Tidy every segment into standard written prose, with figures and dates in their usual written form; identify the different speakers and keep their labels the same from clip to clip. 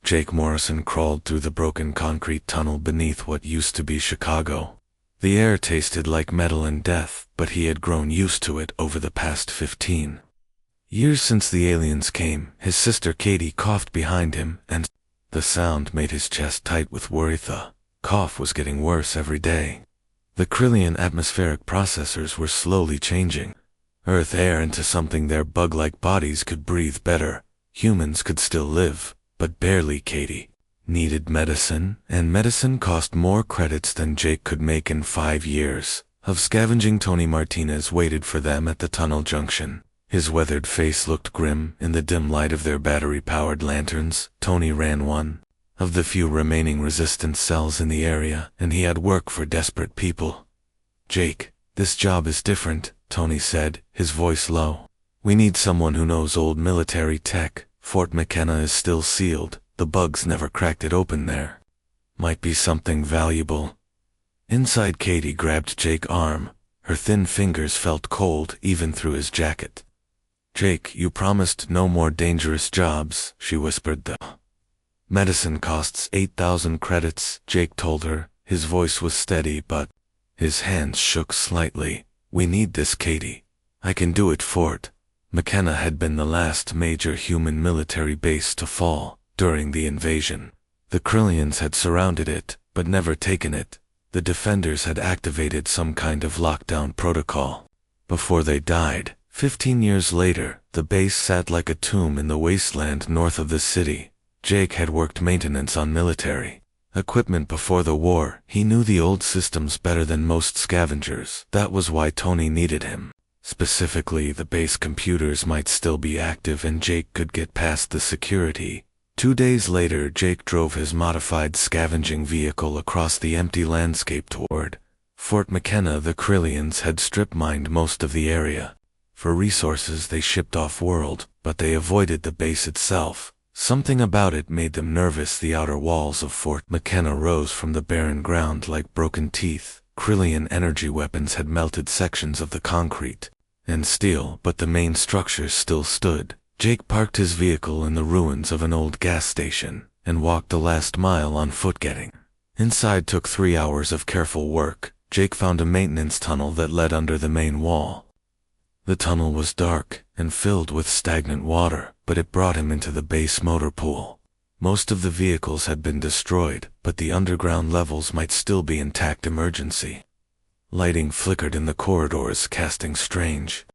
Speaker 1: Jake Morrison crawled through the broken concrete tunnel beneath what used to be Chicago. The air tasted like metal and death, but he had grown used to it over the past 15 years since the aliens came. His sister Katie coughed behind him, and the sound made his chest tight with worry. The cough was getting worse every day. The Krillian atmospheric processors were slowly changing Earth air into something their bug-like bodies could breathe better. Humans could still live, but barely. Katie needed medicine, and medicine cost more credits than Jake could make in 5 years of scavenging. Tony Martinez waited for them at the tunnel junction. His weathered face looked grim in the dim light of their battery-powered lanterns. Tony ran one of the few remaining resistance cells in the area, and he had work for desperate people. "Jake, this job is different," Tony said, his voice low. "We need someone who knows old military tech. Fort McKenna is still sealed. The bugs never cracked it open there. Might be something valuable." Inside, Katie grabbed Jake's arm. Her thin fingers felt cold even through his jacket. "Jake, you promised no more dangerous jobs," she whispered. "The medicine costs 8,000 credits, Jake told her. His voice was steady, but his hands shook slightly. "We need this, Katie. I can do it." Fort McKenna had been the last major human military base to fall during the invasion. The Krillians had surrounded it, but never taken it. The defenders had activated some kind of lockdown protocol before they died. 15 years later, the base sat like a tomb in the wasteland north of the city. Jake had worked maintenance on military equipment before the war. He knew the old systems better than most scavengers. That was why Tony needed him. Specifically, the base computers might still be active and Jake could get past the security. 2 days later, Jake drove his modified scavenging vehicle across the empty landscape toward Fort McKenna. The Krillians had strip-mined most of the area. For resources they shipped off-world, but they avoided the base itself. Something about it made them nervous. The outer walls of Fort McKenna rose from the barren ground like broken teeth. Krillian energy weapons had melted sections of the concrete and steel, but the main structure still stood. Jake parked his vehicle in the ruins of an old gas station and walked the last mile on foot. Getting inside took 3 hours of careful work. Jake found a maintenance tunnel that led under the main wall. The tunnel was dark and filled with stagnant water, but it brought him into the base motor pool. Most of the vehicles had been destroyed, but the underground levels might still be intact. Emergency lighting flickered in the corridors, casting strange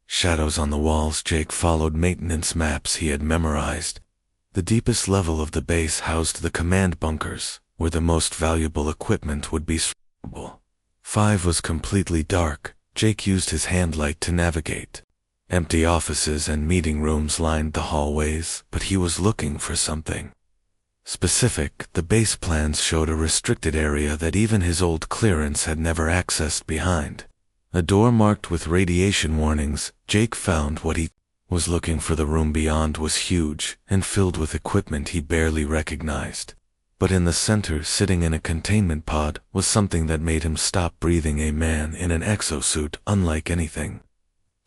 Speaker 1: shadows on the walls. Jake followed maintenance maps he had memorized. The deepest level of the base housed the command bunkers, where the most valuable equipment would be stored. 5 was completely dark. Jake used his handlight to navigate. Empty offices and meeting rooms lined the hallways, but he was looking for something specific. The base plans showed a restricted area that even his old clearance had never accessed. Behind a door marked with radiation warnings, Jake found what he was looking for. The room beyond was huge and filled with equipment he barely recognized. But in the center, sitting in a containment pod, was something that made him stop breathing. A man in an exo-suit, unlike anything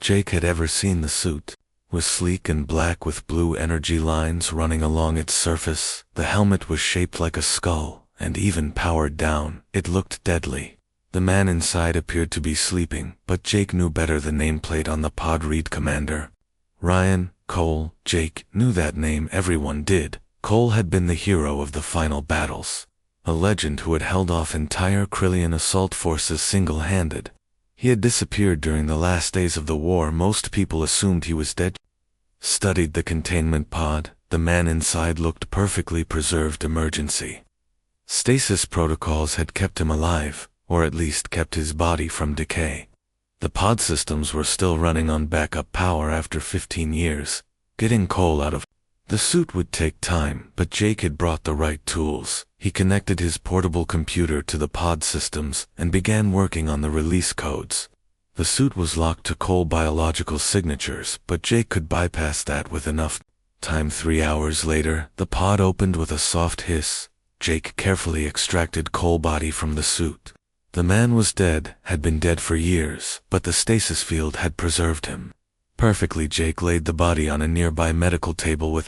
Speaker 1: Jake had ever seen. The suit was sleek and black with blue energy lines running along its surface. The helmet was shaped like a skull, and even powered down, it looked deadly. The man inside appeared to be sleeping, but Jake knew better. The nameplate on the pod read Commander Ryan Cole. Jake knew that name. Everyone did. Cole had been the hero of the final battles, a legend who had held off entire Krillian assault forces single-handed. He had disappeared during the last days of the war. Most people assumed he was dead. Studied the containment pod. The man inside looked perfectly preserved. Emergency stasis protocols had kept him alive, or at least kept his body from decay. The pod systems were still running on backup power after 15 years. Getting Cole out of the suit would take time, but Jake had brought the right tools. He connected his portable computer to the pod systems and began working on the release codes. The suit was locked to Cole biological signatures, but Jake could bypass that with enough time. 3 hours later, the pod opened with a soft hiss. Jake carefully extracted Cole's body from the suit. The man was dead, had been dead for years, but the stasis field had preserved him perfectly. Jake laid the body on a nearby medical table with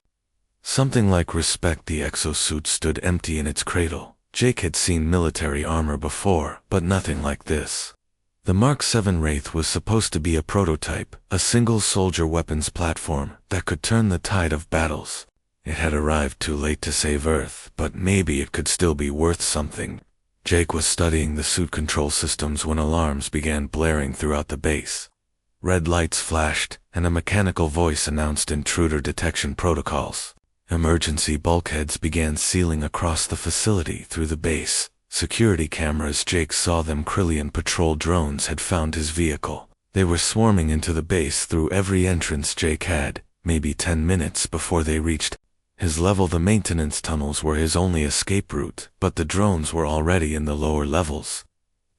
Speaker 1: Something like respect. The Exo-Suit stood empty in its cradle. Jake had seen military armor before, but nothing like this. The Mark 7 Wraith was supposed to be a prototype, a single-soldier weapons platform that could turn the tide of battles. It had arrived too late to save Earth, but maybe it could still be worth something. Jake was studying the suit control systems when alarms began blaring throughout the base. Red lights flashed, and a mechanical voice announced intruder detection protocols. Emergency bulkheads began sealing across the facility through the base. Security cameras. Jake saw them. Krillian patrol drones had found his vehicle. They were swarming into the base through every entrance. Jake had, maybe 10 minutes before they reached his level. The maintenance tunnels were his only escape route, but the drones were already in the lower levels.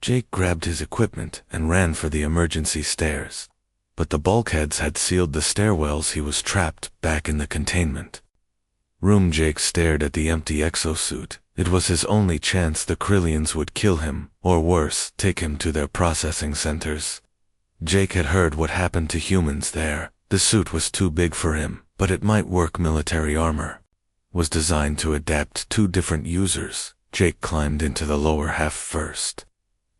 Speaker 1: Jake grabbed his equipment and ran for the emergency stairs. But the bulkheads had sealed the stairwells. He was trapped back in the containment room. Jake stared at the empty Exo-Suit. It was his only chance. The Krillians would kill him, or worse, take him to their processing centers. Jake had heard what happened to humans there. The suit was too big for him, but it might work. Military armor was designed to adapt to different users. Jake climbed into the lower half first.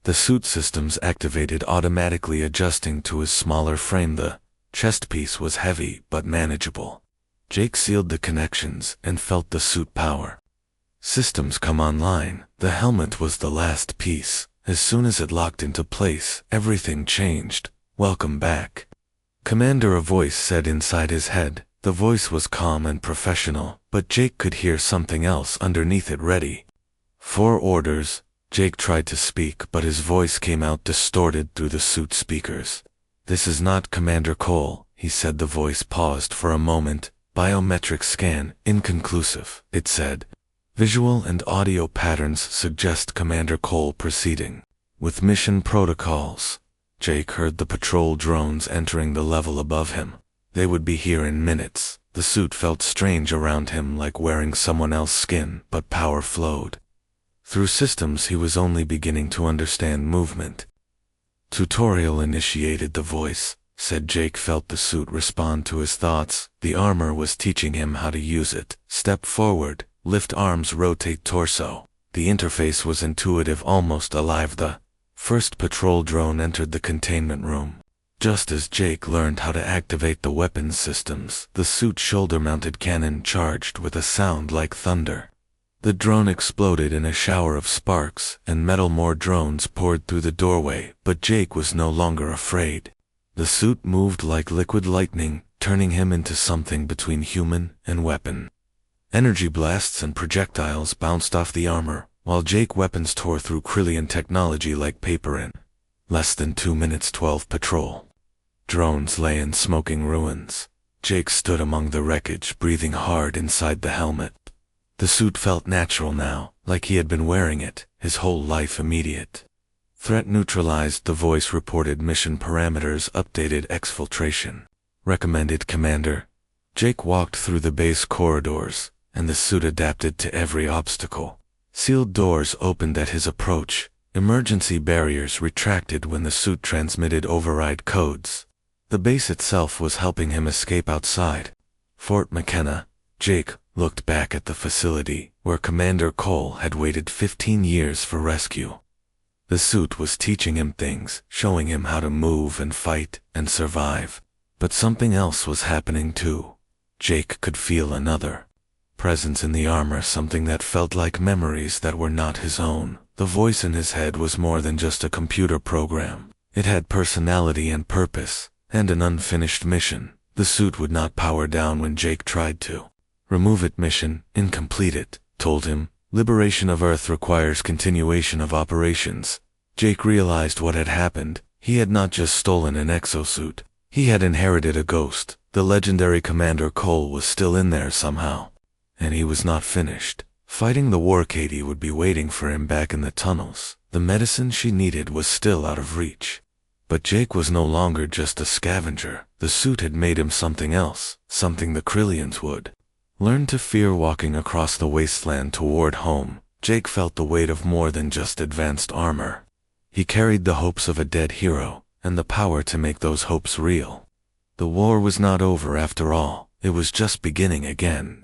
Speaker 1: The suit systems activated automatically, adjusting to his smaller frame. The chest piece was heavy but manageable. Jake sealed the connections and felt the suit power systems come online. The helmet was the last piece. As soon as it locked into place, everything changed. "Welcome back, Commander," a voice said inside his head. The voice was calm and professional, but Jake could hear something else underneath it. "Ready for orders?" Jake tried to speak, but his voice came out distorted through the suit speakers. "This is not Commander Cole," he said. The voice paused for a moment. "Biometric scan, inconclusive," it said. "Visual and audio patterns suggest Commander Cole proceeding with mission protocols." Jake heard the patrol drones entering the level above him. They would be here in minutes. The suit felt strange around him, like wearing someone else's skin, but power flowed through systems he was only beginning to understand. "Movement tutorial initiated," the voice said. Jake felt the suit respond to his thoughts. The armor was teaching him how to use it. "Step forward, lift arms, rotate torso." The interface was intuitive, almost alive. The first patrol drone entered the containment room. Just as Jake learned how to activate the weapons systems, the suit's shoulder-mounted cannon charged with a sound like thunder. The drone exploded in a shower of sparks, and metal. More drones poured through the doorway, but Jake was no longer afraid. The suit moved like liquid lightning, turning him into something between human and weapon. Energy blasts and projectiles bounced off the armor, while Jake weapons tore through Krillian technology like paper. In less than 2 minutes, 12 patrol drones lay in smoking ruins. Jake stood among the wreckage, breathing hard inside the helmet. The suit felt natural now, like he had been wearing it his whole life. "Immediate threat neutralized," the voice reported. "Mission parameters updated. Exfiltration recommended, Commander." Jake walked through the base corridors, and the suit adapted to every obstacle. Sealed doors opened at his approach. Emergency barriers retracted when the suit transmitted override codes. The base itself was helping him escape outside Fort McKenna. Jake looked back at the facility where Commander Cole had waited 15 years for rescue. The suit was teaching him things, showing him how to move and fight and survive. But something else was happening too. Jake could feel another presence in the armor, something that felt like memories that were not his own. The voice in his head was more than just a computer program. It had personality and purpose, and an unfinished mission. The suit would not power down when Jake tried to remove it. "Mission incomplete," it told him. "Liberation of Earth requires continuation of operations." Jake realized what had happened. He had not just stolen an Exo-Suit. He had inherited a ghost. The legendary Commander Cole was still in there somehow. And he was not finished fighting the war. Katie would be waiting for him back in the tunnels. The medicine she needed was still out of reach. But Jake was no longer just a scavenger. The suit had made him something else, something the Krillians would learn to fear. Walking across the wasteland toward home, Jake felt the weight of more than just advanced armor. He carried the hopes of a dead hero, and the power to make those hopes real. The war was not over after all. It was just beginning again.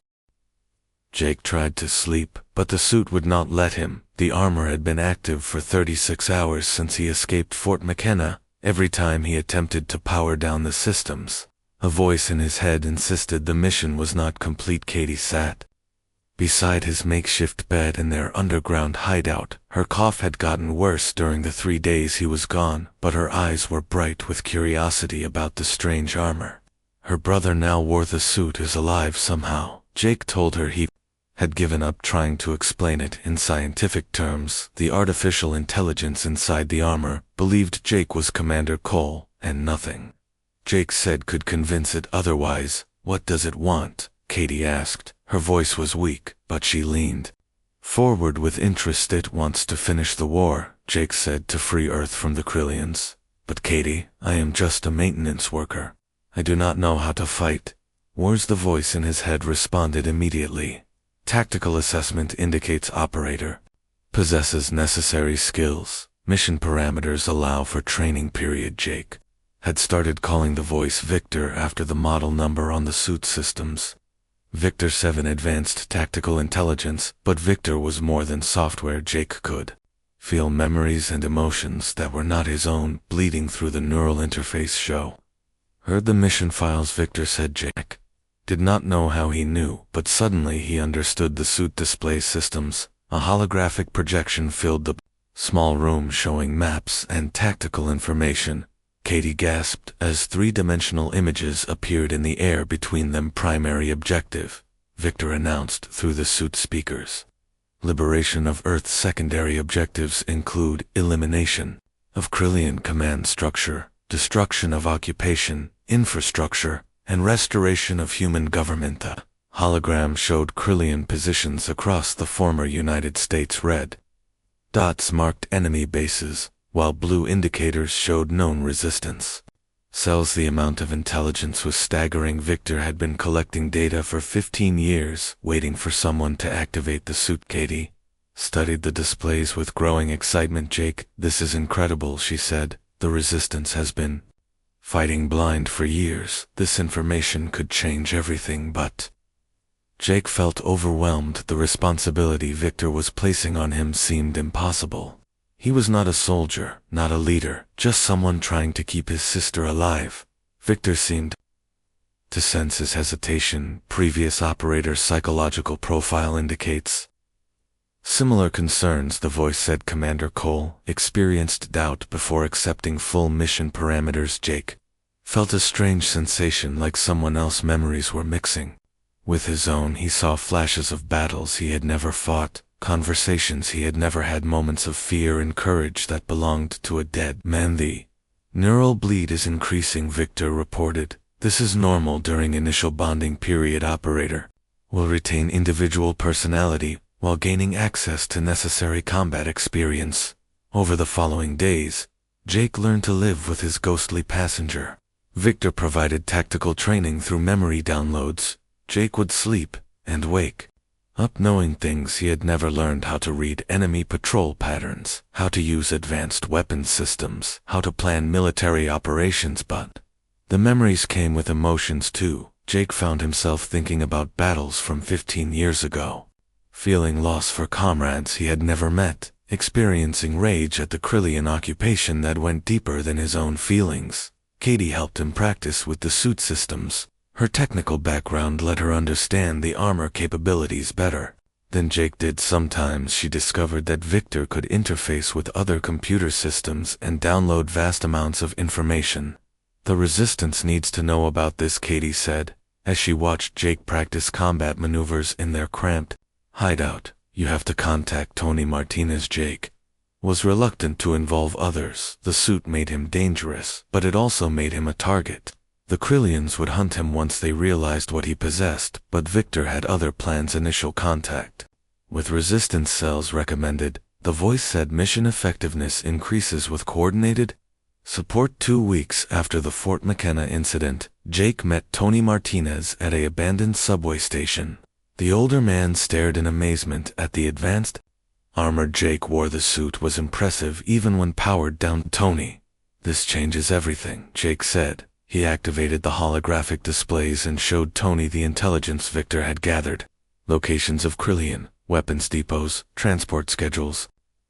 Speaker 1: Jake tried to sleep, but the suit would not let him. The armor had been active for 36 hours since he escaped Fort McKenna. Every time he attempted to power down the systems, a voice in his head insisted the mission was not complete. Katie sat beside his makeshift bed in their underground hideout. Her cough had gotten worse during the 3 days he was gone, but her eyes were bright with curiosity about the strange armor. Her brother now wore the suit is alive somehow. Jake told her he had given up trying to explain it in scientific terms. The artificial intelligence inside the armor believed Jake was Commander Cole, and nothing Jake said could convince it otherwise. What does it want? Katie asked. Her voice was weak, but she leaned forward with interest. It wants to finish the war, Jake said, to free Earth from the Krillians. But Katie, I am just a maintenance worker. I do not know how to fight. Wars. The voice in his head responded immediately. Tactical assessment indicates operator possesses necessary skills. Mission parameters allow for training period. Jake had started calling the voice Victor after the model number on the suit systems. Victor 7 advanced tactical intelligence, but Victor was more than software. Jake could feel memories and emotions that were not his own bleeding through the neural interface. Heard the mission files, Victor said. Jake did not know how he knew, but suddenly he understood the suit display systems. A holographic projection filled the small room showing maps and tactical information. Katie gasped as three-dimensional images appeared in the air between them. Primary objective, Victor announced through the suit speakers. Liberation of Earth. Secondary objectives include elimination of Krillian command structure, destruction of occupation, infrastructure, and restoration of human government. The hologram showed Krillian positions across the former United States. Red dots marked enemy bases, while blue indicators showed known resistance cells. The amount of intelligence was staggering. Victor had been collecting data for 15 years, waiting for someone to activate the suit. Katie studied the displays with growing excitement. Jake, this is incredible, she said. The resistance has been fighting blind for years. This information could change everything. But Jake felt overwhelmed. The responsibility Victor was placing on him seemed impossible. He was not a soldier, not a leader, just someone trying to keep his sister alive. Victor seemed to sense his hesitation. Previous operator's psychological profile indicates similar concerns, the voice said. Commander Cole experienced doubt before accepting full mission parameters. Jake felt a strange sensation, like someone else's memories were mixing with his own. He saw flashes of battles he had never fought, conversations he had never had, moments of fear and courage that belonged to a dead man. The neural bleed is increasing, Victor reported. This is normal during initial bonding period. Operator will retain individual personality while gaining access to necessary combat experience. Over the following days, Jake learned to live with his ghostly passenger. Victor provided tactical training through memory downloads. Jake would sleep and wake up knowing things he had never learned: how to read enemy patrol patterns, how to use advanced weapons systems, how to plan military operations. But the memories came with emotions too. Jake found himself thinking about battles from 15 years ago, feeling loss for comrades he had never met, experiencing rage at the Krillian occupation that went deeper than his own feelings. Katie helped him practice with the suit systems. Her technical background let her understand the armor capabilities better than Jake did. Sometimes she discovered that Victor could interface with other computer systems and download vast amounts of information. The Resistance needs to know about this, Katie said, as she watched Jake practice combat maneuvers in their cramped hideout. You have to contact Tony Martinez. Jake was reluctant to involve others. The suit made him dangerous, but it also made him a target. The Krillians would hunt him once they realized what he possessed, but Victor had other plans. Initial contact with resistance cells recommended, the voice said. Mission effectiveness increases with coordinated support. 2 weeks after the Fort McKenna incident, Jake met Tony Martinez at an abandoned subway station. The older man stared in amazement at the advanced armor Jake wore. The suit was impressive even when powered down. Tony, this changes everything, Jake said. He activated the holographic displays and showed Tony the intelligence Victor had gathered. locations of Krillian, weapons depots, transport schedules,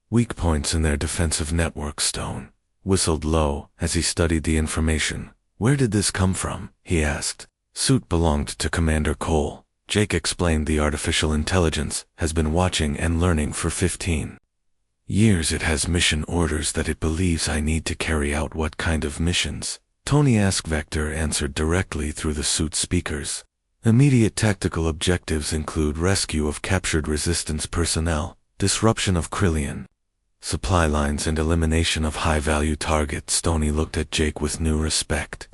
Speaker 1: weak points in their defensive network. Stone whistled low as he studied the information. Where did this come from? He asked. Suit belonged to Commander Cole. Jake explained. The artificial intelligence has been watching and learning for 15 years. It has mission orders that it believes I need to carry out. What kind of missions? Tony asked. Vector answered directly through the suit speakers. Immediate tactical objectives include rescue of captured resistance personnel, disruption of Krillian supply lines, and elimination of high-value targets. Tony looked at Jake with new respect.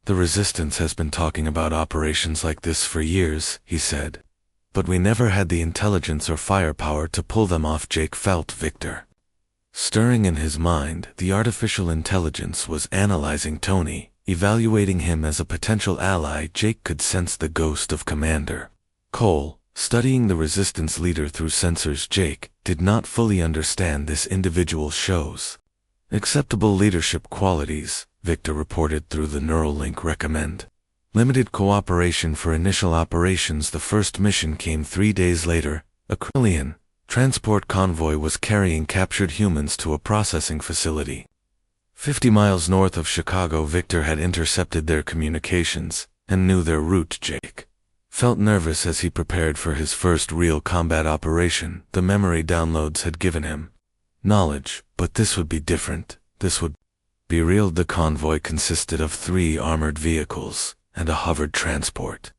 Speaker 1: The Resistance has been talking about operations like this for years, he said. But we never had the intelligence or firepower to pull them off. Jake felt Victor stirring in his mind. The artificial intelligence was analyzing Tony, evaluating him as a potential ally. Jake could sense the ghost of Commander Cole, studying the Resistance leader through sensors. Jake did not fully understand this individual shows acceptable leadership qualities. Victor reported through the neural link. Recommend limited cooperation for initial operations. The first mission came 3 days later. A Krillian transport convoy was carrying captured humans to a processing facility 50 miles north of Chicago. Victor had intercepted their communications and knew their route. Jake felt nervous as he prepared for his first real combat operation. The memory downloads had given him knowledge, but this would be different. This would be real. The convoy consisted of 3 armored vehicles and a hovered transport.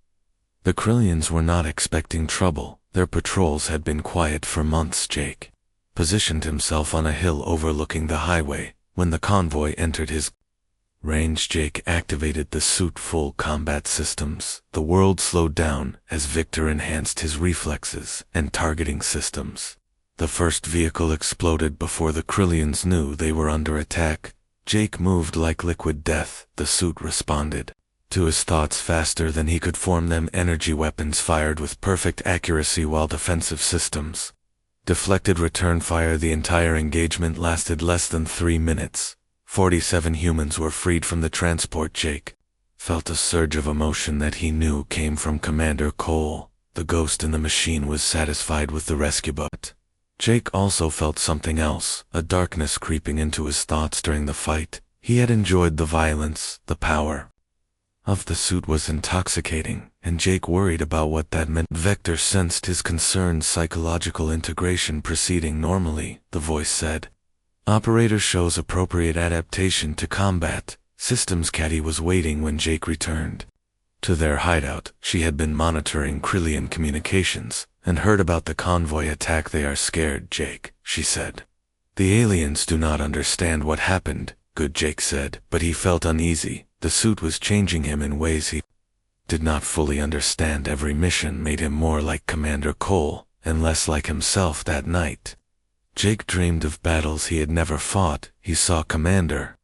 Speaker 1: The Krillians were not expecting trouble. Their patrols had been quiet for months. Jake positioned himself on a hill overlooking the highway. When the convoy entered his range, Jake activated the suit full combat systems. The world slowed down as Victor enhanced his reflexes and targeting systems. The first vehicle exploded before the Krillians knew they were under attack. Jake moved like liquid death. The suit responded to his thoughts faster than he could form them. Energy weapons fired with perfect accuracy while defensive systems deflected return fire. The entire engagement lasted less than 3 minutes. 47 humans were freed from the transport. Jake felt a surge of emotion that he knew came from Commander Cole. The ghost in the machine was satisfied with the rescue, but Jake also felt something else, a darkness creeping into his thoughts during the fight. He had enjoyed the violence. The power of the suit was intoxicating, and Jake worried about what that meant. Vector sensed his concern. Psychological integration proceeding normally, the voice said. Operator shows appropriate adaptation to combat. Systems Caddy was waiting when Jake returned to their hideout. She had been monitoring Krillian communications and heard about the convoy attack. They are scared, Jake, she said. The aliens do not understand what happened. Good, Jake said, but he felt uneasy. The suit was changing him in ways he did not fully understand. Every mission made him more like Commander Cole and less like himself. That night, Jake dreamed of battles he had never fought. He saw Commander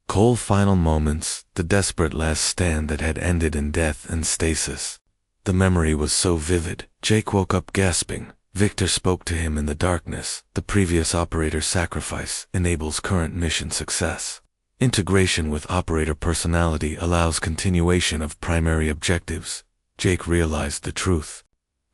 Speaker 1: Cole's final moments, the desperate last stand that had ended in death and stasis. The memory was so vivid. Jake woke up gasping. Victor spoke to him in the darkness. The previous operator's sacrifice enables current mission success. Integration with operator personality allows continuation of primary objectives. Jake realized the truth.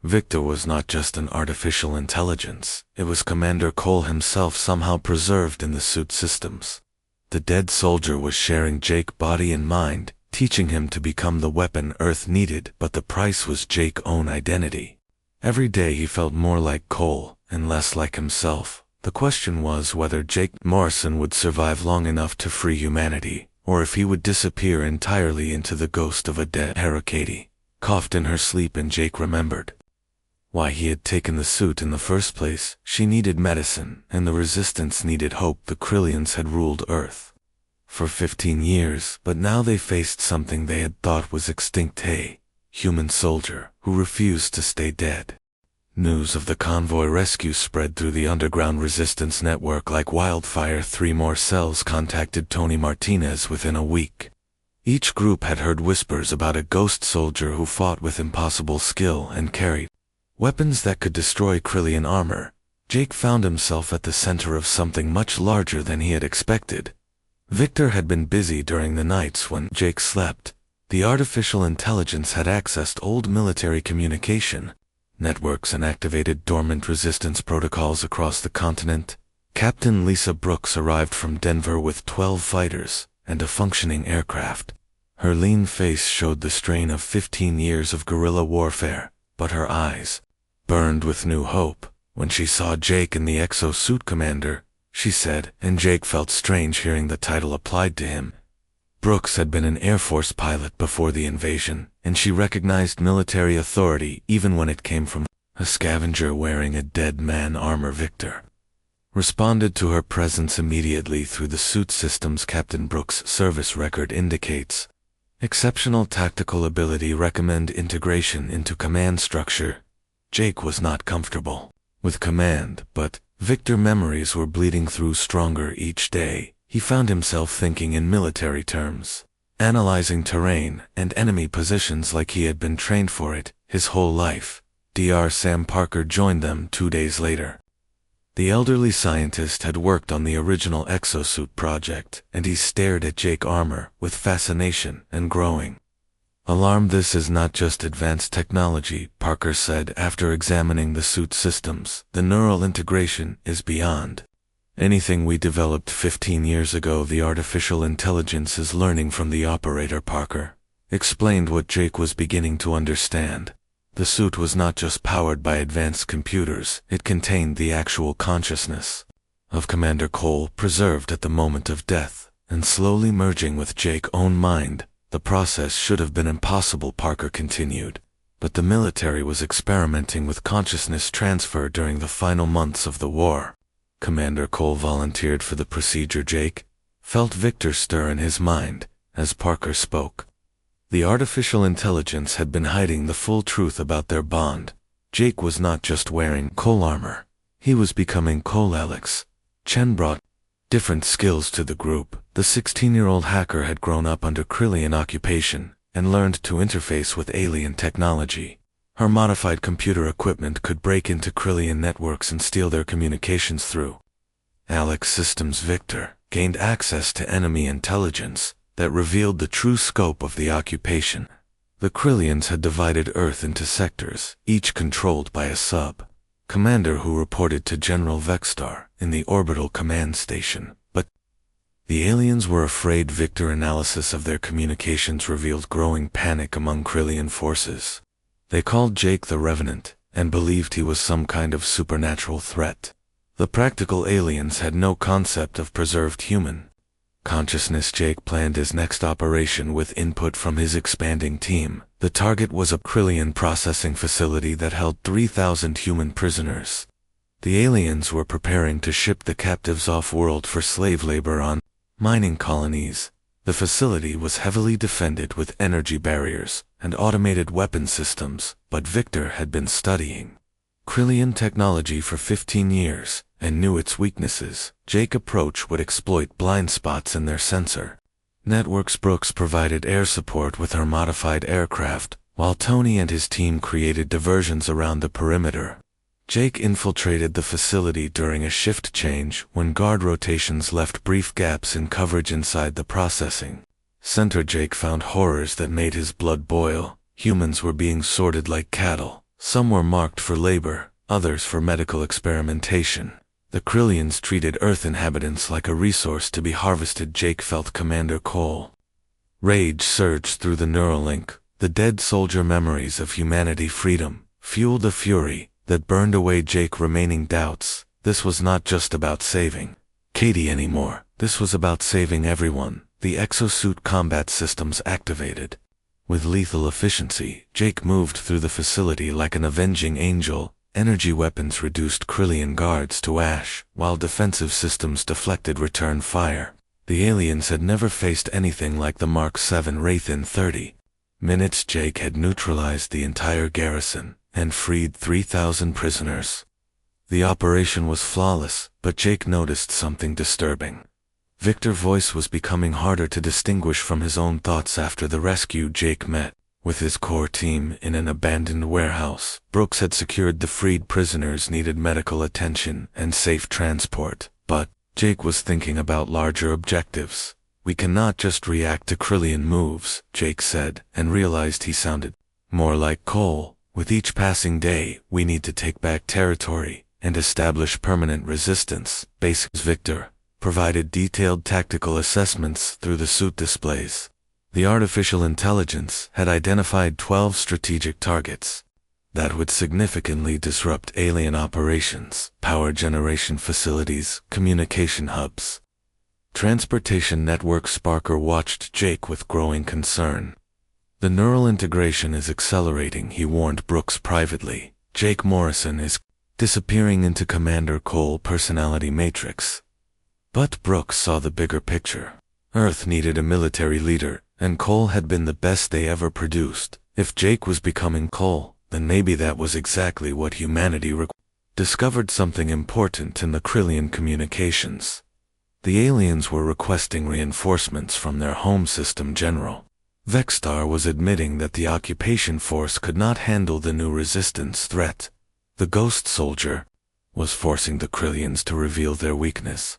Speaker 1: Victor was not just an artificial intelligence. It was Commander Cole himself, somehow preserved in the suit systems. The dead soldier was sharing Jake's body and mind, teaching him to become the weapon Earth needed, but the price was Jake's own identity. Every day he felt more like Cole and less like himself. The question was whether Jake Morrison would survive long enough to free humanity, or if he would disappear entirely into the ghost of a dead Katie coughed in her sleep, and Jake remembered why he had taken the suit in the first place. She needed medicine, and the Resistance needed hope. The Krillians had ruled Earth for 15 years, but now they faced something they had thought was extinct, a human soldier who refused to stay dead. News of the convoy rescue spread through the underground Resistance network like wildfire. 3 more cells contacted Tony Martinez within a week. Each group had heard whispers about a ghost soldier who fought with impossible skill and carried weapons that could destroy Krillian armor. Jake found himself at the center of something much larger than he had expected. Victor had been busy during the nights when Jake slept. The artificial intelligence had accessed old military communication. networks and activated dormant resistance protocols across the continent. Captain Lisa Brooks arrived from Denver with 12 fighters and a functioning aircraft. Her lean face showed the strain of 15 years of guerrilla warfare, but her eyes burned with new hope. When she saw Jake in the Exo-Suit commander, she said, and Jake felt strange hearing the title applied to him. Brooks had been an Air Force pilot before the invasion, and she recognized military authority even when it came from a scavenger wearing a dead man armor. Victor responded to her presence immediately through the suit systems. Captain Brooks' service record indicates exceptional tactical ability. Recommend integration into command structure. Jake was not comfortable with command, but Victor memories were bleeding through stronger each day. He found himself thinking in military terms, analyzing terrain and enemy positions like he had been trained for it his whole life. Dr. Sam Parker joined them 2 days later. The elderly scientist had worked on the original Exo-Suit project, and he stared at Jake armor with fascination and growing alarm. This is not just advanced technology, Parker said after examining the suit systems. The neural integration is beyond anything we developed 15 years ago. The artificial intelligence is learning from the operator. Parker explained what Jake was beginning to understand. The suit was not just powered by advanced computers, it contained the actual consciousness of Commander Cole, preserved at the moment of death, and slowly merging with Jake's own mind. The process should have been impossible, Parker continued, but the military was experimenting with consciousness transfer during the final months of the war. Commander Cole volunteered for the procedure. Jake felt Victor stir in his mind as Parker spoke. The artificial intelligence had been hiding the full truth about their bond. Jake was not just wearing Cole armor, he was becoming Cole. Alex Chen brought different skills to the group. The 16-year-old hacker had grown up under Krillian occupation and learned to interface with alien technology. Her modified computer equipment could break into Krillian networks and steal their communications through Alex systems. Victor gained access to enemy intelligence that revealed the true scope of the occupation. The Krillians had divided Earth into sectors, each controlled by a sub-commander who reported to General Vexstar in the orbital command station. But the aliens were afraid. Victor analysis of their communications revealed growing panic among Krillian forces. They called Jake the Revenant and believed he was some kind of supernatural threat. The practical aliens had no concept of preserved human consciousness. Jake planned his next operation with input from his expanding team. The target was a Krillian processing facility that held 3,000 human prisoners. The aliens were preparing to ship the captives off-world for slave labor on mining colonies. The facility was heavily defended with energy barriers and automated weapon systems, but Victor had been studying Krillian technology for 15 years and knew its weaknesses. Jake's approach would exploit blind spots in their sensor networks. Brooks provided air support with her modified aircraft, while Tony and his team created diversions around the perimeter. Jake infiltrated the facility during a shift change when guard rotations left brief gaps in coverage inside the processing center. Jake found horrors that made his blood boil. Humans were being sorted like cattle. Some were marked for labor, others for medical experimentation. The Krillians treated Earth inhabitants like a resource to be harvested. Jake felt Commander Cole rage surged through the Neuralink. The dead soldier memories of humanity freedom fueled a fury that burned away Jake's remaining doubts. This was not just about saving Katie anymore. This was about saving everyone. The Exo-Suit combat systems activated with lethal efficiency. Jake moved through the facility like an avenging angel. Energy weapons reduced Krillian guards to ash, while defensive systems deflected return fire. The aliens had never faced anything like the Mark 7 Wraith in 30 minutes. Jake had neutralized the entire garrison and freed 3,000 prisoners. The operation was flawless, but Jake noticed something disturbing. Victor's voice was becoming harder to distinguish from his own thoughts. After the rescue, Jake met with his core team in an abandoned warehouse. Brooks had secured the freed prisoners needed medical attention and safe transport, but Jake was thinking about larger objectives. We cannot just react to Krillian moves, Jake said, and realized he sounded more like Cole With each passing day, we need to take back territory and establish permanent resistance. Base Victor provided detailed tactical assessments through the suit displays. The artificial intelligence had identified 12 strategic targets that would significantly disrupt alien operations, power generation facilities, communication hubs, transportation networks. Parker watched Jake with growing concern. The neural integration is accelerating, he warned Brooks privately. Jake Morrison is disappearing into Commander Cole personality matrix. But Brooks saw the bigger picture. Earth needed a military leader, and Cole had been the best they ever produced. If Jake was becoming Cole, then maybe that was exactly what humanity discovered something important in the Krillian communications. The aliens were requesting reinforcements from their home system general. Vexstar was admitting that the occupation force could not handle the new resistance threat. The ghost soldier was forcing the Krillians to reveal their weakness.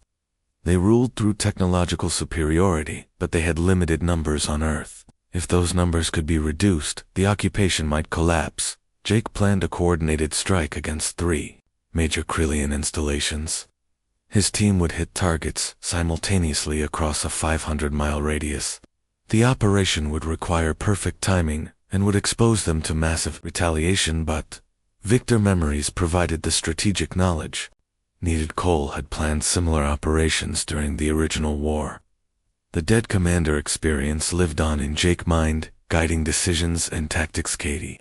Speaker 1: They ruled through technological superiority, but they had limited numbers on Earth. If those numbers could be reduced, the occupation might collapse. Jake planned a coordinated strike against 3 major Krillian installations. His team would hit targets simultaneously across a 500-mile radius. The operation would require perfect timing and would expose them to massive retaliation, but Victor memories provided the strategic knowledge needed. Cole had planned similar operations during the original war. The dead commander experience lived on in Jake's mind, guiding decisions and tactics. Katie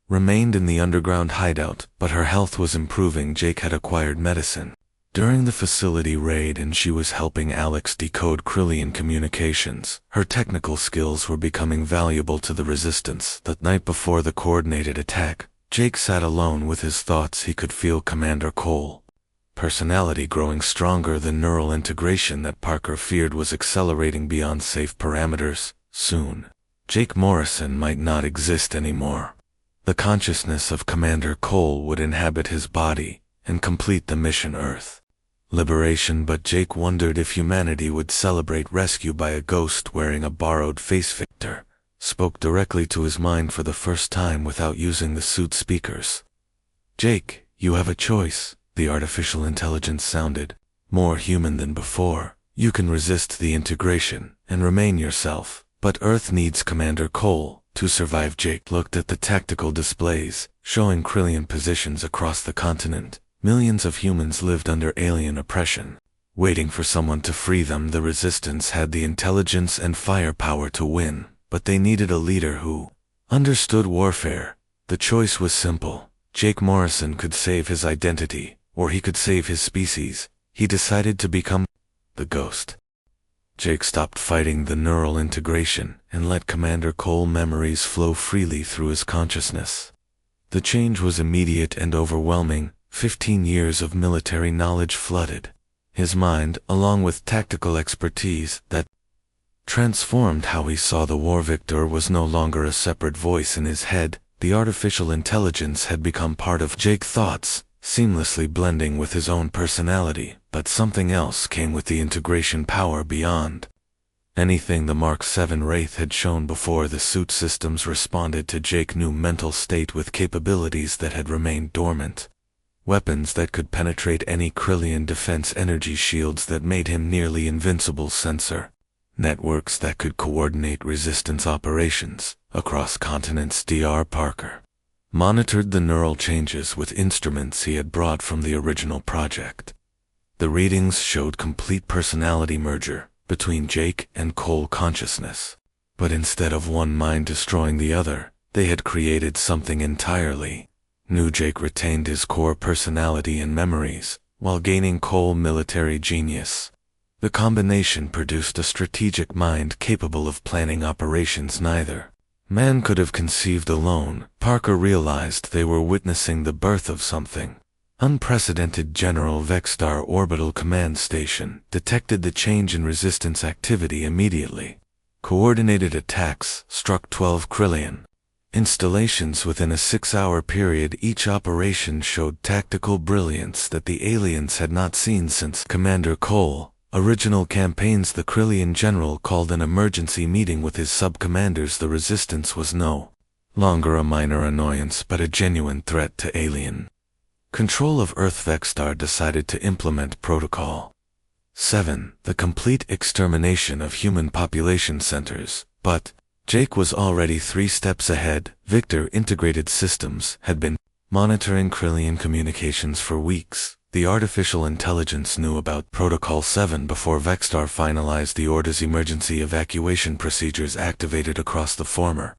Speaker 1: remained in the underground hideout, but her health was improving. Jake had acquired medicine during the facility raid, and she was helping Alex decode Krillian communications. Her technical skills were becoming valuable to the resistance. That night before the coordinated attack, Jake sat alone with his thoughts. He could feel Commander Cole personality growing stronger. The neural integration that Parker feared was accelerating beyond safe parameters. Soon, Jake Morrison might not exist anymore. The consciousness of Commander Cole would inhabit his body and complete the mission Earth liberation. But Jake wondered if humanity would celebrate rescue by a ghost wearing a borrowed face. Victor spoke directly to his mind for the first time without using the suit speakers. Jake, you have a choice. The artificial intelligence sounded more human than before. You can resist the integration and remain yourself, but Earth needs Commander Cole to survive. Jake looked at the tactical displays, showing Krillian positions across the continent. Millions of humans lived under alien oppression, waiting for someone to free them. The resistance had the intelligence and firepower to win, but they needed a leader who understood warfare. The choice was simple. Jake Morrison could save his identity, or he could save his species. He decided to become the ghost. Jake stopped fighting the neural integration and let Commander Cole memories flow freely through his consciousness. The change was immediate and overwhelming. 15 years of military knowledge flooded his mind, along with tactical expertise that transformed how he saw the war. Victor was no longer a separate voice in his head. The artificial intelligence had become part of Jake's thoughts, seamlessly blending with his own personality. But something else came with the integration, power beyond anything the Mark 7 Wraith had shown before. The suit systems responded to Jake's new mental state with capabilities that had remained dormant. Weapons that could penetrate any Krillian defense, energy shields that made him nearly invincible, sensor networks that could coordinate resistance operations across continents. Dr. Parker monitored the neural changes with instruments he had brought from the original project. The readings showed complete personality merger between Jake and Cole consciousness. But instead of one mind destroying the other, they had created something entirely new. Jake retained his core personality and memories, while gaining Cole military genius. The combination produced a strategic mind capable of planning operations neither man could have conceived alone. Parker realized they were witnessing the birth of something unprecedented. General Vexstar Orbital Command Station detected the change in resistance activity immediately. Coordinated attacks struck 12 Krillian installations within a 6-hour period. Each operation showed tactical brilliance that the aliens had not seen since Commander Cole original campaigns. The Krillian general called an emergency meeting with his sub-commanders. The resistance was no longer a minor annoyance but a genuine threat to alien control of Earth. Vexstar decided to implement Protocol 7, the complete extermination of human population centers, but Jake was already 3 steps ahead. Victor Integrated Systems had been monitoring Krillian communications for weeks. The artificial intelligence knew about Protocol 7 before Vexstar finalized the order's emergency evacuation procedures activated across the former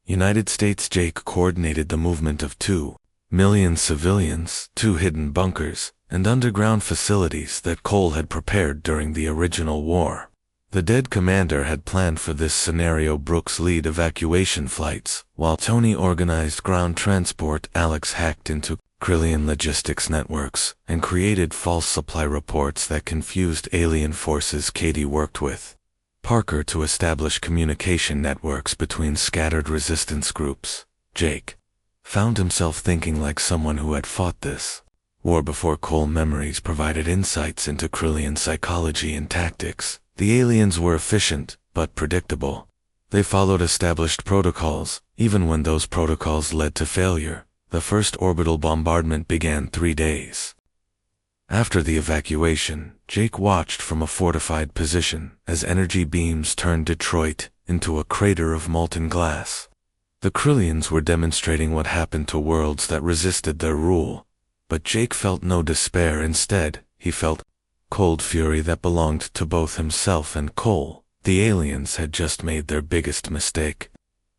Speaker 1: United States. Jake coordinated the movement of 2 million civilians, 2 hidden bunkers, and underground facilities that Cole had prepared during the original war. The dead commander had planned for this scenario. Brooks led evacuation flights, while Tony organized ground transport. Alex hacked into Krillian logistics networks and created false supply reports that confused alien forces. Katie worked with Parker to establish communication networks between scattered resistance groups. Jake found himself thinking like someone who had fought this war before. Cole memories provided insights into Krillian psychology and tactics. The aliens were efficient, but predictable. They followed established protocols, even when those protocols led to failure. The first orbital bombardment began 3 days after the evacuation. Jake watched from a fortified position as energy beams turned Detroit into a crater of molten glass. The Krillians were demonstrating what happened to worlds that resisted their rule. But Jake felt no despair. Instead, he felt cold fury that belonged to both himself and Cole. The aliens had just made their biggest mistake.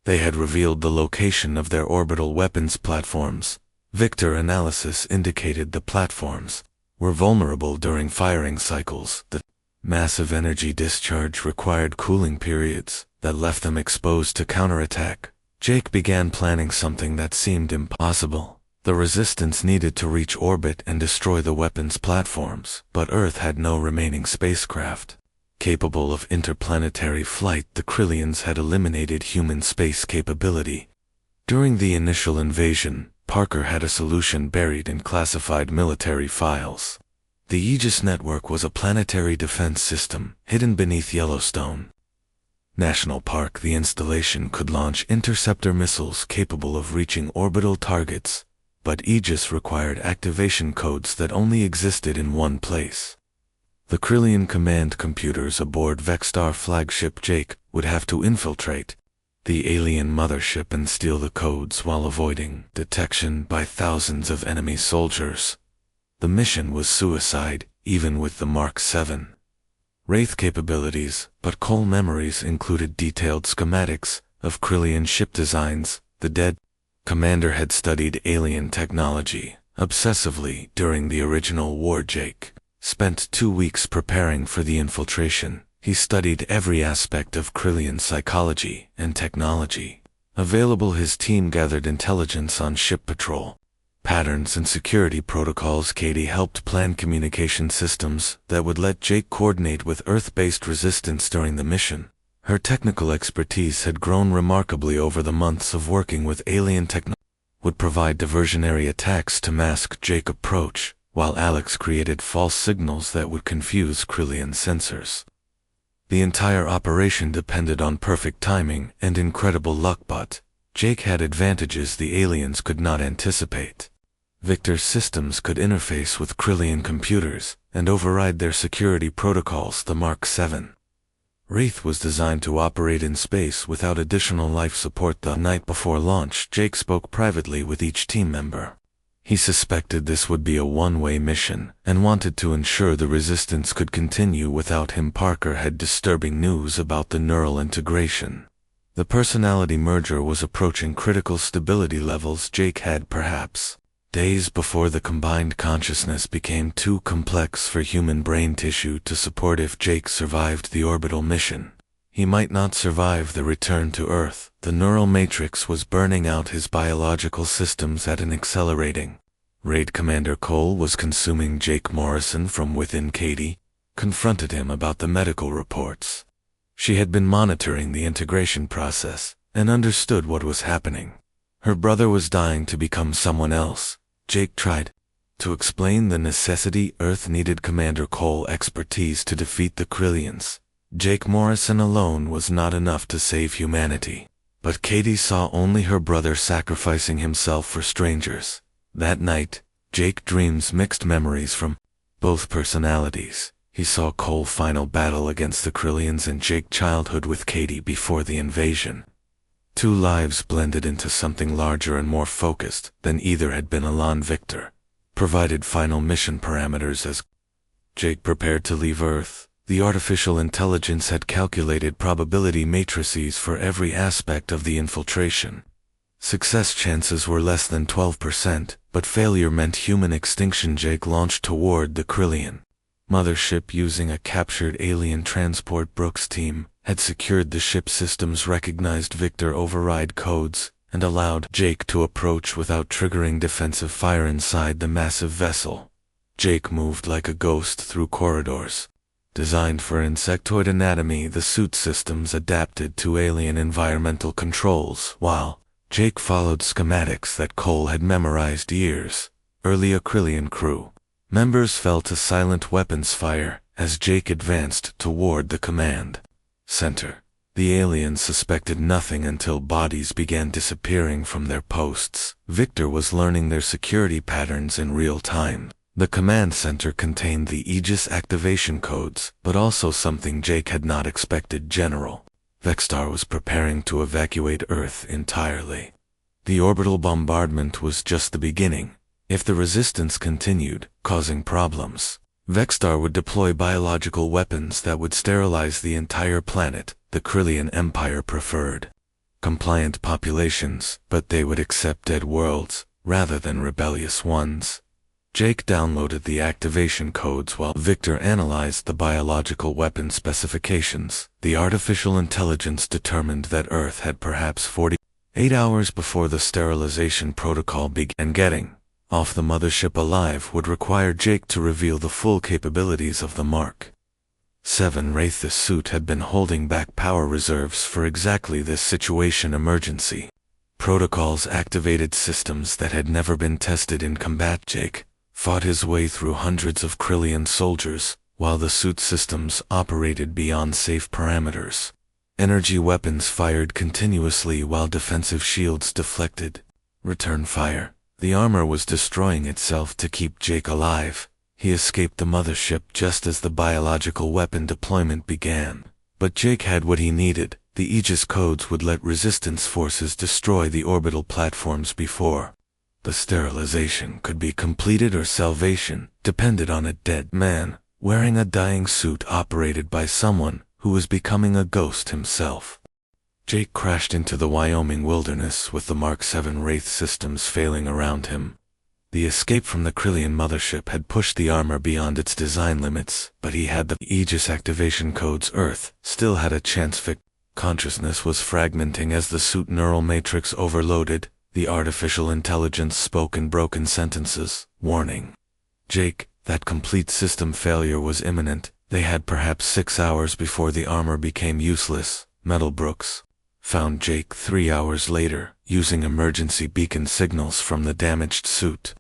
Speaker 1: They had revealed the location of their orbital weapons platforms. Victor analysis indicated the platforms were vulnerable during firing cycles. The massive energy discharge required cooling periods that left them exposed to counterattack. Jake began planning something that seemed impossible. The resistance needed to reach orbit and destroy the weapons platforms, but Earth had no remaining spacecraft capable of interplanetary flight. The Krillians had eliminated human space capability. During the initial invasion, Parker had a solution buried in classified military files. The Aegis network was a planetary defense system hidden beneath Yellowstone National Park. The installation could launch interceptor missiles capable of reaching orbital targets, but Aegis required activation codes that only existed in one place. The Krillian command computers aboard Vexstar flagship Jake would have to infiltrate the alien mothership and steal the codes while avoiding detection by thousands of enemy soldiers. The mission was suicide, even with the Mark 7 Wraith capabilities, but Cole memories included detailed schematics of Krillian ship designs. The dead commander had studied alien technology obsessively during the original war. Jake spent 2 weeks preparing for the infiltration. He studied every aspect of Krillian psychology and technology available. His team gathered intelligence on ship patrol patterns and security protocols. Katie helped plan communication systems that would let Jake coordinate with Earth-based resistance during the mission. Her technical expertise had grown remarkably over the months of working with alien technology. Would provide diversionary attacks to mask Jake's approach, while Alex created false signals that would confuse Krillian sensors. The entire operation depended on perfect timing and incredible luck, but Jake had advantages the aliens could not anticipate. Victor's systems could interface with Krillian computers and override their security protocols. The Mark 7 Wraith was designed to operate in space without additional life support. The night before launch, Jake spoke privately with each team member. He suspected this would be a one-way mission and wanted to ensure the resistance could continue without him. Parker had disturbing news about the neural integration. The personality merger was approaching critical stability levels. Jake had perhaps days before the combined consciousness became too complex for human brain tissue to support. If Jake survived the orbital mission, he might not survive the return to Earth. The neural matrix was burning out his biological systems at an accelerating rate. Commander Cole was consuming Jake. Morrison from within Katie confronted him about the medical reports. She had been monitoring the integration process and understood what was happening. Her brother was dying to become someone else. Jake tried to explain the necessity Earth needed Commander Cole expertise to defeat the Krillians. Jake Morrison alone was not enough to save humanity. But Katie saw only her brother sacrificing himself for strangers. That night, Jake dreams mixed memories from both personalities. He saw Cole's final battle against the Krillians and Jake's childhood with Katie before the invasion. Two lives blended into something larger and more focused than either had been. Alon Victor provided final mission parameters as Jake prepared to leave Earth. The artificial intelligence had calculated probability matrices for every aspect of the infiltration. Success chances were less than 12%, but failure meant human extinction. Jake launched toward the Krillian mothership using a captured alien transport. Brooks' team had secured the ship systems, recognized Victor override codes, and allowed Jake to approach without triggering defensive fire inside the massive vessel. Jake moved like a ghost through corridors. Designed for insectoid anatomy, the suit systems adapted to alien environmental controls, while Jake followed schematics that Cole had memorized years earlier. Krillian crew members fell to silent weapons fire as Jake advanced toward the command center. The aliens suspected nothing until bodies began disappearing from their posts. Victor was learning their security patterns in real time. The command center contained the Aegis activation codes, but also something Jake had not expected. General Vextar was preparing to evacuate Earth entirely. The orbital bombardment was just the beginning. If the resistance continued, causing problems, Vextar would deploy biological weapons that would sterilize the entire planet. The Krillian Empire preferred compliant populations, but they would accept dead worlds rather than rebellious ones. Jake downloaded the activation codes while Victor analyzed the biological weapon specifications. The artificial intelligence determined that Earth had perhaps 48 hours before the sterilization protocol began. Getting off the mothership alive would require Jake to reveal the full capabilities of the Mark 7 Wraith. The suit had been holding back power reserves for exactly this situation. Emergency protocols activated systems that had never been tested in combat. Jake fought his way through hundreds of Krillian soldiers, while the suit systems operated beyond safe parameters. Energy weapons fired continuously while defensive shields deflected. Return fire. The armor was destroying itself to keep Jake alive. He escaped the mothership just as the biological weapon deployment began. But Jake had what he needed. The Aegis codes would let resistance forces destroy the orbital platforms before the sterilization could be completed, or salvation depended on a dead man wearing a dying suit operated by someone who was becoming a ghost himself. Jake crashed into the Wyoming wilderness with the Mark 7 Wraith systems failing around him. The escape from the Krillian mothership had pushed the armor beyond its design limits, but he had the Aegis activation codes. Earth still had a chance. Consciousness was fragmenting as the suit neural matrix overloaded. The artificial intelligence spoke in broken sentences. Warning. Jake, that complete system failure was imminent. They had perhaps 6 hours before the armor became useless. Metal Brooks found Jake 3 hours later, using emergency beacon signals from the damaged suit.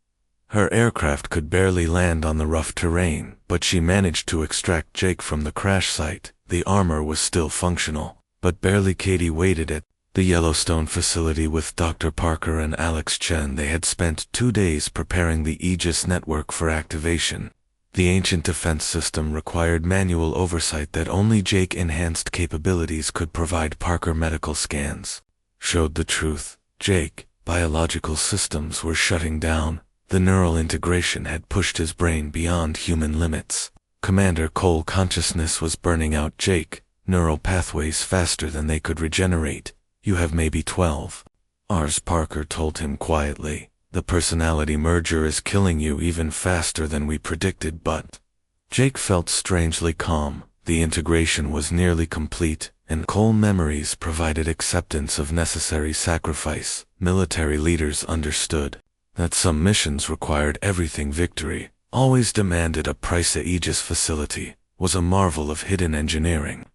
Speaker 1: Her aircraft could barely land on the rough terrain, but she managed to extract Jake from the crash site. The armor was still functional, but barely. Katie waited at the Yellowstone facility with Dr. Parker and Alex Chen. They had spent 2 days preparing the Aegis network for activation. The ancient defense system required manual oversight that only Jake enhanced capabilities could provide. Parker medical scans showed the truth. Jake, biological systems were shutting down. The neural integration had pushed his brain beyond human limits. Commander Cole consciousness was burning out Jake, neural pathways faster than they could regenerate. You have maybe 12 hours, Parker told him quietly. The personality merger is killing you even faster than we predicted. But Jake felt strangely calm. The integration was nearly complete, and Cole memories provided acceptance of necessary sacrifice. Military leaders understood that some missions required everything. Victory always demanded a price. The Aegis facility was a marvel of hidden engineering.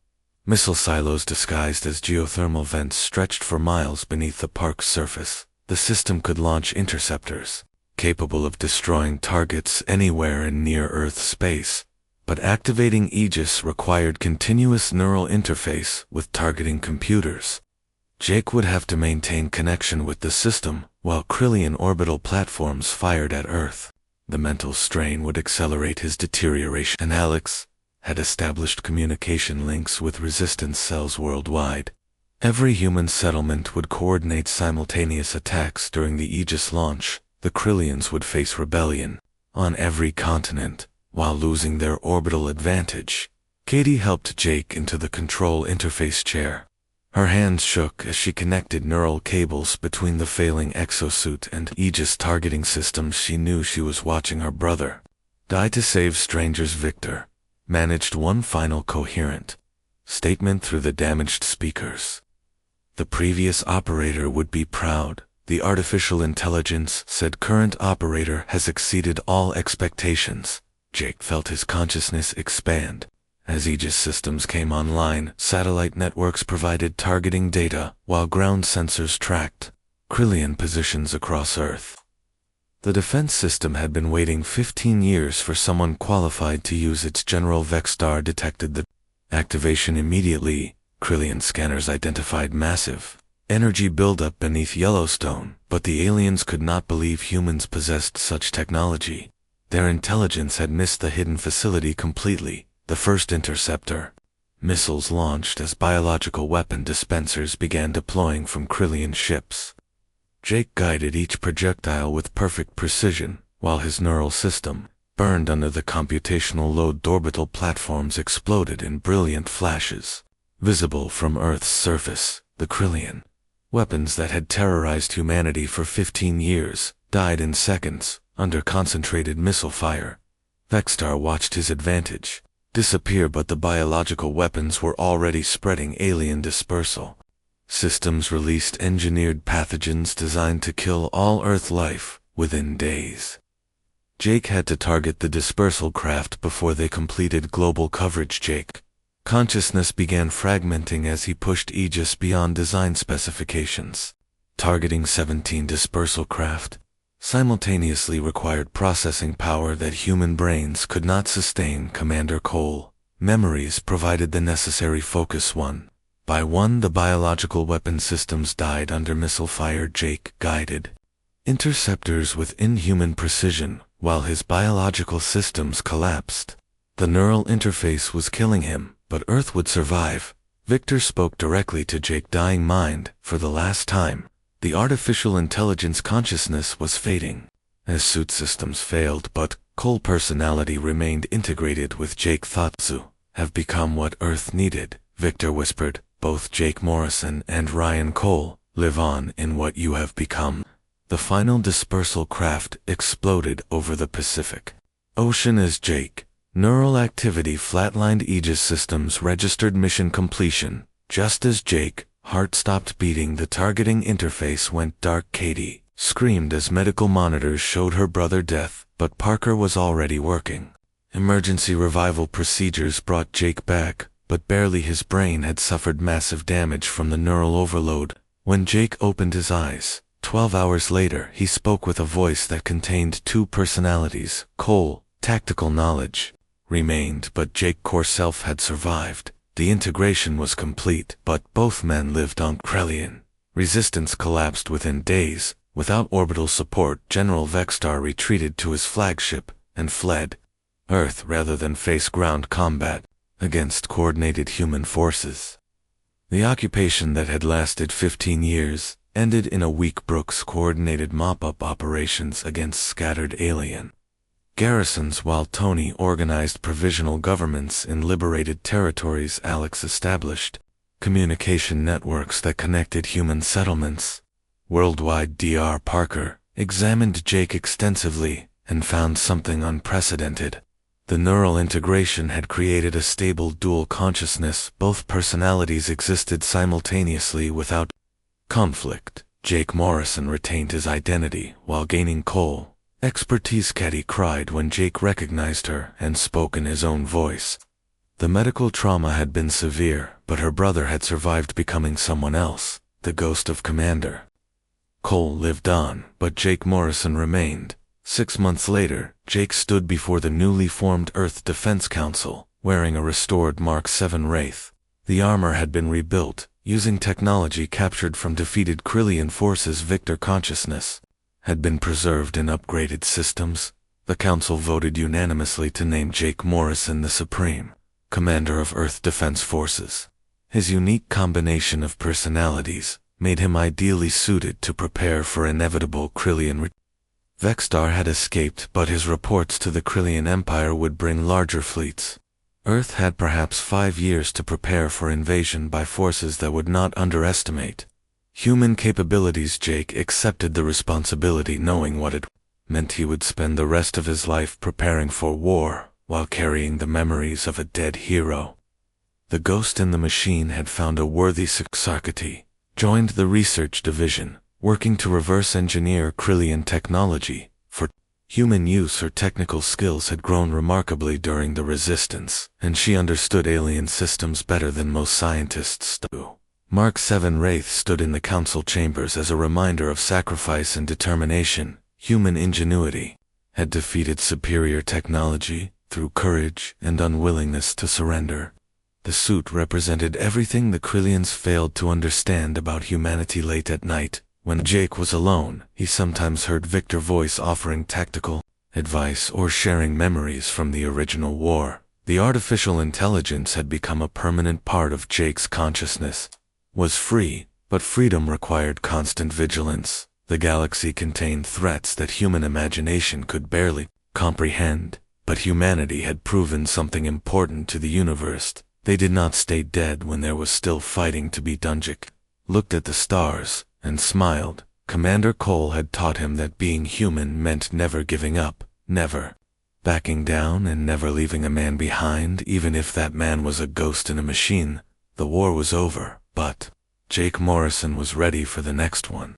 Speaker 1: Missile silos disguised as geothermal vents stretched for miles beneath the park's surface. The system could launch interceptors, capable of destroying targets anywhere in near-Earth space. But activating Aegis required continuous neural interface with targeting computers. Jake would have to maintain connection with the system, while Krillian orbital platforms fired at Earth. The mental strain would accelerate his deterioration, and Alex had established communication links with resistance cells worldwide. Every human settlement would coordinate simultaneous attacks during the Aegis launch. The Krillians would face rebellion on every continent, while losing their orbital advantage. Katie helped Jake into the control interface chair. Her hands shook as she connected neural cables between the failing Exo-Suit and Aegis targeting systems. She knew she was watching her brother die to save strangers. Victor managed one final coherent statement through the damaged speakers. The previous operator would be proud. The artificial intelligence said current operator has exceeded all expectations. Jake felt his consciousness expand. As Aegis systems came online, satellite networks provided targeting data, while ground sensors tracked Krillian positions across Earth. The defense system had been waiting 15 years for someone qualified to use its General Vexstar detected the activation immediately. Krillian scanners identified massive energy buildup beneath Yellowstone, but the aliens could not believe humans possessed such technology. Their intelligence had missed the hidden facility completely. The first interceptor missiles launched as biological weapon dispensers began deploying from Krillian ships. Jake guided each projectile with perfect precision, while his neural system burned under the computational load. Orbital platforms exploded in brilliant flashes. Visible from Earth's surface, the Krillian weapons that had terrorized humanity for 15 years died in seconds under concentrated missile fire. Vexstar watched his advantage disappear, but the biological weapons were already spreading alien dispersal. Systems released engineered pathogens designed to kill all Earth life within days. Jake had to target the dispersal craft before they completed global coverage. Jake consciousness began fragmenting as he pushed Aegis beyond design specifications. Targeting 17 dispersal craft simultaneously required processing power that human brains could not sustain. Commander Cole memories provided the necessary focus. One by one, the biological weapon systems died under missile fire. Jake guided interceptors with inhuman precision, while his biological systems collapsed. The neural interface was killing him, but Earth would survive. Victor spoke directly to Jake's dying mind. For the last time, the artificial intelligence consciousness was fading as suit systems failed, but Cole's personality remained integrated with Jake. Thought to have become what Earth needed, Victor whispered. Both Jake Morrison and Ryan Cole live on in what you have become. The final dispersal craft exploded over the Pacific Ocean as Jake neural activity flatlined. Aegis systems registered mission completion. Just as Jake's heart stopped beating, the targeting interface went dark. Katie screamed as medical monitors showed her brother death, but Parker was already working. Emergency revival procedures brought Jake back, but barely. His brain had suffered massive damage from the neural overload. When Jake opened his eyes, 12 hours later, he spoke with a voice that contained two personalities. Cole, tactical knowledge remained, but Jake's core self had survived. The integration was complete, but both men lived on Krillian. Resistance collapsed within days. Without orbital support, General Vexstar retreated to his flagship and fled Earth rather than face ground combat against coordinated human forces. The occupation that had lasted 15 years ended in a week. Brooks coordinated mop-up operations against scattered alien garrisons, while Tony organized provisional governments in liberated territories. Alex established communication networks that connected human settlements worldwide. Dr. Parker examined Jake extensively and found something unprecedented. The neural integration had created a stable dual consciousness. Both personalities existed simultaneously without conflict. Jake Morrison retained his identity while gaining Cole expertise. Katie cried when Jake recognized her and spoke in his own voice. The medical trauma had been severe, but her brother had survived, becoming someone else, the ghost of Commander Cole lived on, but Jake Morrison remained. 6 months later, Jake stood before the newly formed Earth Defense Council, wearing a restored Mark VII Wraith. The armor had been rebuilt, using technology captured from defeated Krillian forces. Victor consciousness had been preserved in upgraded systems. The Council voted unanimously to name Jake Morrison the Supreme Commander of Earth Defense Forces. His unique combination of personalities made him ideally suited to prepare for inevitable Krillian Vexstar had escaped, but his reports to the Krillian Empire would bring larger fleets. Earth had perhaps 5 years to prepare for invasion by forces that would not underestimate human capabilities. Jake accepted the responsibility, knowing what it meant. He would spend the rest of his life preparing for war, while carrying the memories of a dead hero. The ghost in the machine had found a worthy successor, joined the research division, working to reverse engineer Krillian technology for human use. Her technical skills had grown remarkably during the Resistance, and she understood alien systems better than most scientists do. Mark 7 Wraith stood in the council chambers as a reminder of sacrifice and determination. Human ingenuity had defeated superior technology through courage and unwillingness to surrender. The suit represented everything the Krillians failed to understand about humanity. Late at night, when Jake was alone, he sometimes heard Victor's voice offering tactical advice or sharing memories from the original war. The artificial intelligence had become a permanent part of Jake's consciousness. Was free, but freedom required constant vigilance. The galaxy contained threats that human imagination could barely comprehend, but humanity had proven something important to the universe. They did not stay dead when there was still fighting to be done. Jake looked at the stars and smiled. Commander Cole had taught him that being human meant never giving up, never backing down, and never leaving a man behind, even if that man was a ghost in a machine. The war was over, but Jake Morrison was ready for the next one.